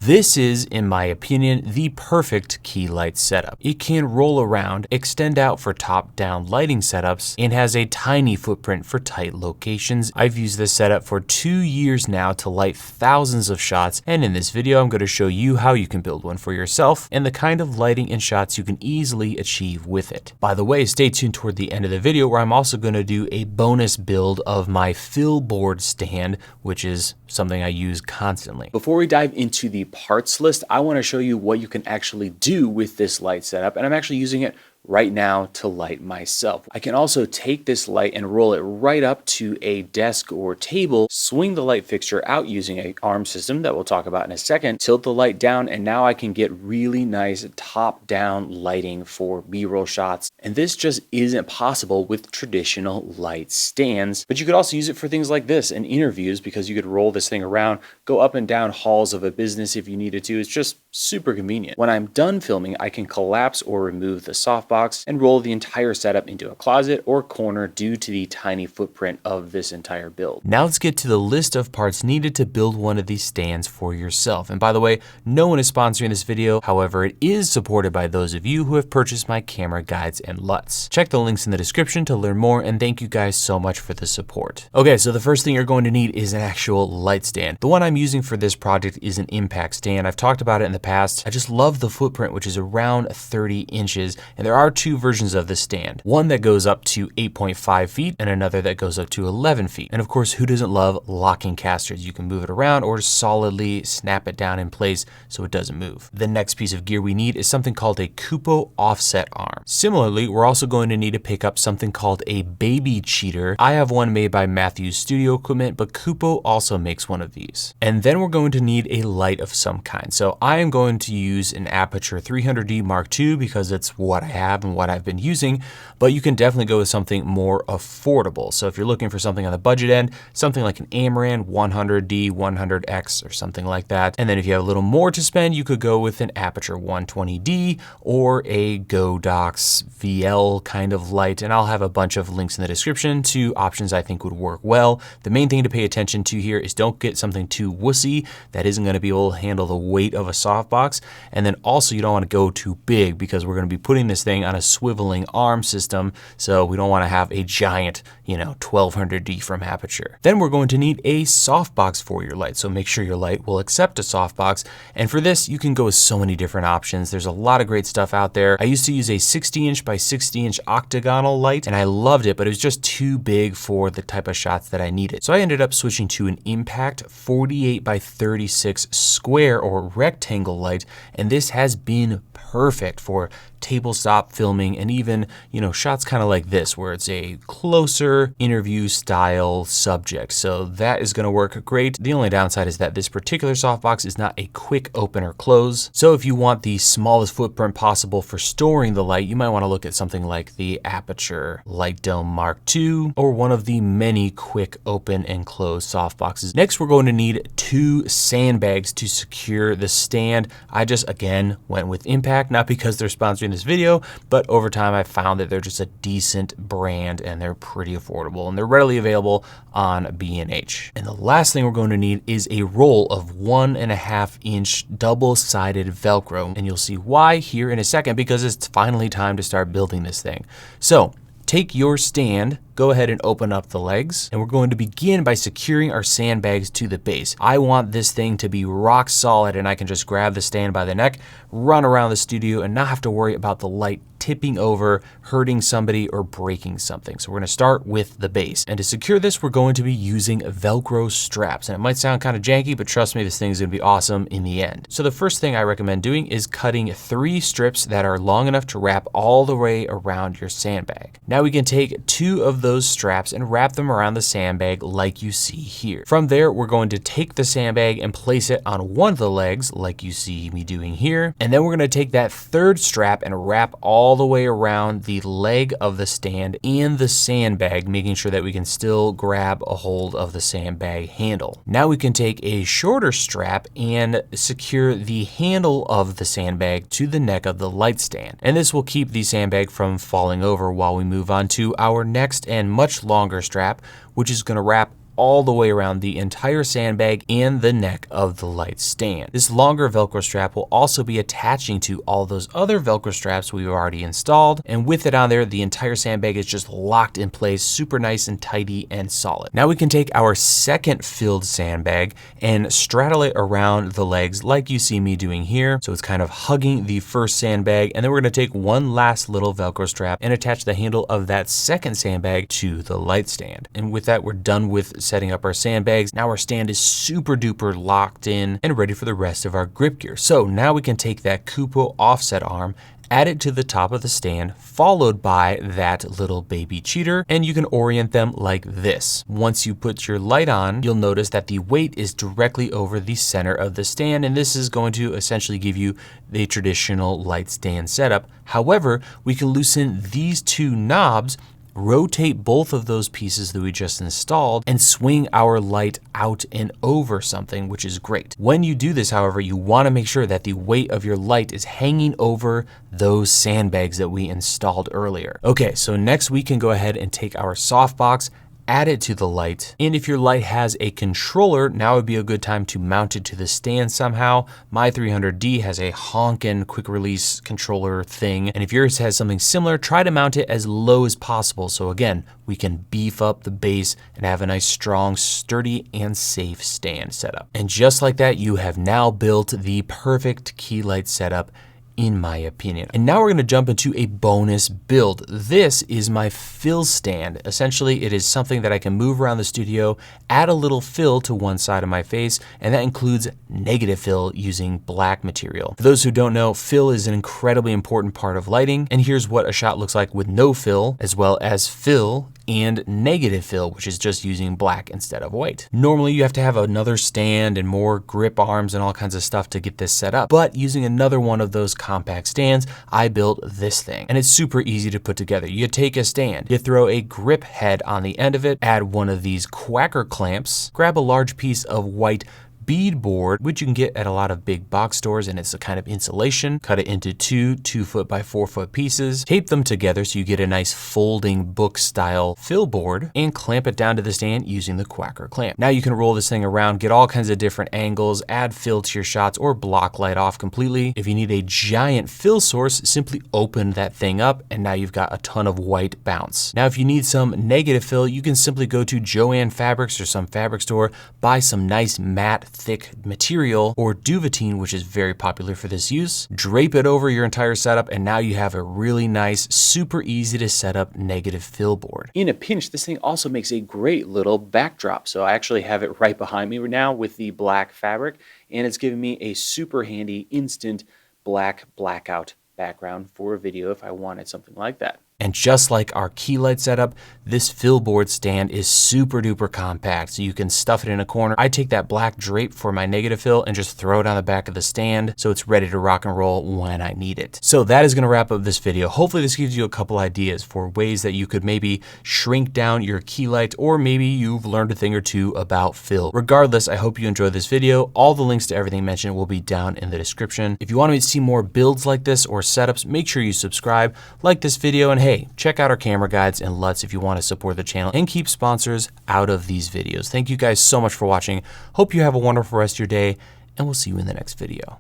This is, in my opinion, the perfect key light setup. It can roll around, extend out for top-down lighting setups, and has a tiny footprint for tight locations. I've used this setup for 2 years now to light thousands of shots, and in this video I'm going to show you how you can build one for yourself and the kind of lighting and shots you can easily achieve with it. By the way, stay tuned toward the end of the video where I'm also going to do a bonus build of my fill board stand, which is something I use constantly. Before we dive into the parts list, I want to show you what you can actually do with this light setup, and I'm actually using it right now to light myself. I can also take this light and roll it right up to a desk or table, swing the light fixture out using an arm system that we'll talk about in a second, tilt the light down, and now I can get really nice top-down lighting for B-roll shots. And this just isn't possible with traditional light stands, but you could also use it for things like this in interviews, because you could roll this thing around, go up and down halls of a business if you needed to. It's just super convenient. When I'm done filming, I can collapse or remove the softbox and roll the entire setup into a closet or corner due to the tiny footprint of this entire build. Now let's get to the list of parts needed to build one of these stands for yourself. And by the way, no one is sponsoring this video. However, it is supported by those of you who have purchased my camera guides and LUTs. Check the links in the description to learn more, and thank you guys so much for the support. Okay, so the first thing you're going to need is an actual light stand. The one I'm using for this project is an impact stand. I've talked about it in the past. I just love the footprint, which is around 30 inches, and there are two versions of the stand. One that goes up to 8.5 feet and another that goes up to 11 feet. And of course, who doesn't love locking casters? You can move it around or solidly snap it down in place so it doesn't move. The next piece of gear we need is something called a cupola offset arm. Similarly, we're also going to need to pick up something called a baby cheater. I have one made by Matthews Studio Equipment, but Cupo also makes one of these. And then we're going to need a light of some kind. So I am going to use an Aperture 300D Mark II because it's what I have and what I've been using, but you can definitely go with something more affordable. So if you're looking for something on the budget end, something like an Amaran 100D, 100X or something like that. And then if you have a little more to spend, you could go with an Aperture 120D or a Godox VL kind of light. And I'll have a bunch of links in the description to options I think would work well. The main thing to pay attention to here is don't get something too wussy that isn't going to be able to handle the weight of a softbox. And then also you don't want to go too big because we're going to be putting this thing on a swiveling arm system. So we don't want to have a giant, 1200D from Aperture. Then we're going to need a softbox for your light. So make sure your light will accept a softbox. And for this, you can go with so many different options. There's a lot of great stuff out there. I used to use a 60-inch by 60-inch octagonal light and I loved it, but it was just too big for the type of shots that I needed. So I ended up switching to an Impact 48 by 36 square or rectangle light. And this has been perfect for tabletop filming and even, shots kind of like this where it's a closer interview style subject. So that is going to work great. The only downside is that this particular softbox is not a quick open or close. So if you want the smallest footprint possible for storing the light, you might want to look at something like the Aperture Light Dome Mark II or one of the many quick open and close softboxes. Next, we're going to need 2 sandbags to secure the stand. I just, again, went with Impact, not because they're sponsoring this video, but over time I found that they're just a decent brand and they're pretty affordable and they're readily available on B&H. And the last thing we're going to need is a roll of 1.5-inch double-sided Velcro. And you'll see why here in a second, because it's finally time to start building this thing. So take your stand, go ahead and open up the legs, and we're going to begin by securing our sandbags to the base. I want this thing to be rock solid and I can just grab the stand by the neck, run around the studio and not have to worry about the light tipping over, hurting somebody or breaking something. So we're going to start with the base. And to secure this, we're going to be using Velcro straps. And it might sound kind of janky, but trust me, this thing is going to be awesome in the end. So the first thing I recommend doing is cutting 3 strips that are long enough to wrap all the way around your sandbag. Now we can take 2 of those straps and wrap them around the sandbag like you see here. From there, we're going to take the sandbag and place it on one of the legs like you see me doing here. And then we're going to take that 3rd strap and wrap all the way around the leg of the stand and the sandbag, making sure that we can still grab a hold of the sandbag handle. Now we can take a shorter strap and secure the handle of the sandbag to the neck of the light stand. And this will keep the sandbag from falling over while we move on to our next and much longer strap, which is going to wrap all the way around the entire sandbag and the neck of the light stand. This longer Velcro strap will also be attaching to all those other Velcro straps we've already installed, and with it on there, the entire sandbag is just locked in place, super nice and tidy and solid. Now we can take our second filled sandbag and straddle it around the legs like you see me doing here. So it's kind of hugging the first sandbag, and then we're going to take one last little Velcro strap and attach the handle of that second sandbag to the light stand. And with that, we're done with setting up our sandbags. Now our stand is super duper locked in and ready for the rest of our grip gear. So now we can take that Kupo offset arm, add it to the top of the stand, followed by that little baby cheater, and you can orient them like this. Once you put your light on, you'll notice that the weight is directly over the center of the stand, and this is going to essentially give you the traditional light stand setup. However, we can loosen these two knobs, rotate both of those pieces that we just installed, and swing our light out and over something, which is great. When you do this, however, you want to make sure that the weight of your light is hanging over those sandbags that we installed earlier. Okay, so next we can go ahead and take our softbox, add it to the light, and if your light has a controller, now would be a good time to mount it to the stand somehow. My 300D has a honkin' quick release controller thing, and if yours has something similar, try to mount it as low as possible. So again, we can beef up the base and have a nice, strong, sturdy, and safe stand setup. And just like that, you have now built the perfect key light setup, in my opinion. And now we're going to jump into a bonus build. This is my fill stand. Essentially, it is something that I can move around the studio, add a little fill to one side of my face, and that includes negative fill using black material. For those who don't know, fill is an incredibly important part of lighting, and here's what a shot looks like with no fill, as well as fill and negative fill, which is just using black instead of white. Normally you have to have another stand and more grip arms and all kinds of stuff to get this set up, but using another one of those compact stands, I built this thing, and it's super easy to put together. You take a stand, you throw a grip head on the end of it, add one of these quacker clamps, grab a large piece of white beadboard, which you can get at a lot of big box stores, and it's a kind of insulation. Cut it into two 2-foot by 4-foot pieces, tape them together so you get a nice folding book style fill board, and clamp it down to the stand using the quacker clamp. Now you can roll this thing around, get all kinds of different angles, add fill to your shots, or block light off completely. If you need a giant fill source, simply open that thing up, and now you've got a ton of white bounce. Now if you need some negative fill, you can simply go to Joann Fabrics or some fabric store, buy some nice matte thick material, or duvetine, which is very popular for this use. Drape it over your entire setup, and now you have a really nice, super easy to set up negative fill board. In a pinch, this thing also makes a great little backdrop. So I actually have it right behind me now with the black fabric, and it's giving me a super handy instant black blackout background for a video if I wanted something like that. And just like our key light setup, this fill board stand is super duper compact, so you can stuff it in a corner. I take that black drape for my negative fill and just throw it on the back of the stand so it's ready to rock and roll when I need it. So that is going to wrap up this video. Hopefully this gives you a couple ideas for ways that you could maybe shrink down your key light, or maybe you've learned a thing or two about fill. Regardless, I hope you enjoyed this video. All the links to everything mentioned will be down in the description. If you want to see more builds like this or setups, make sure you subscribe, like this video, and hey, check out our camera guides and LUTs if you want to support the channel and keep sponsors out of these videos. Thank you guys so much for watching. Hope you have a wonderful rest of your day, and we'll see you in the next video.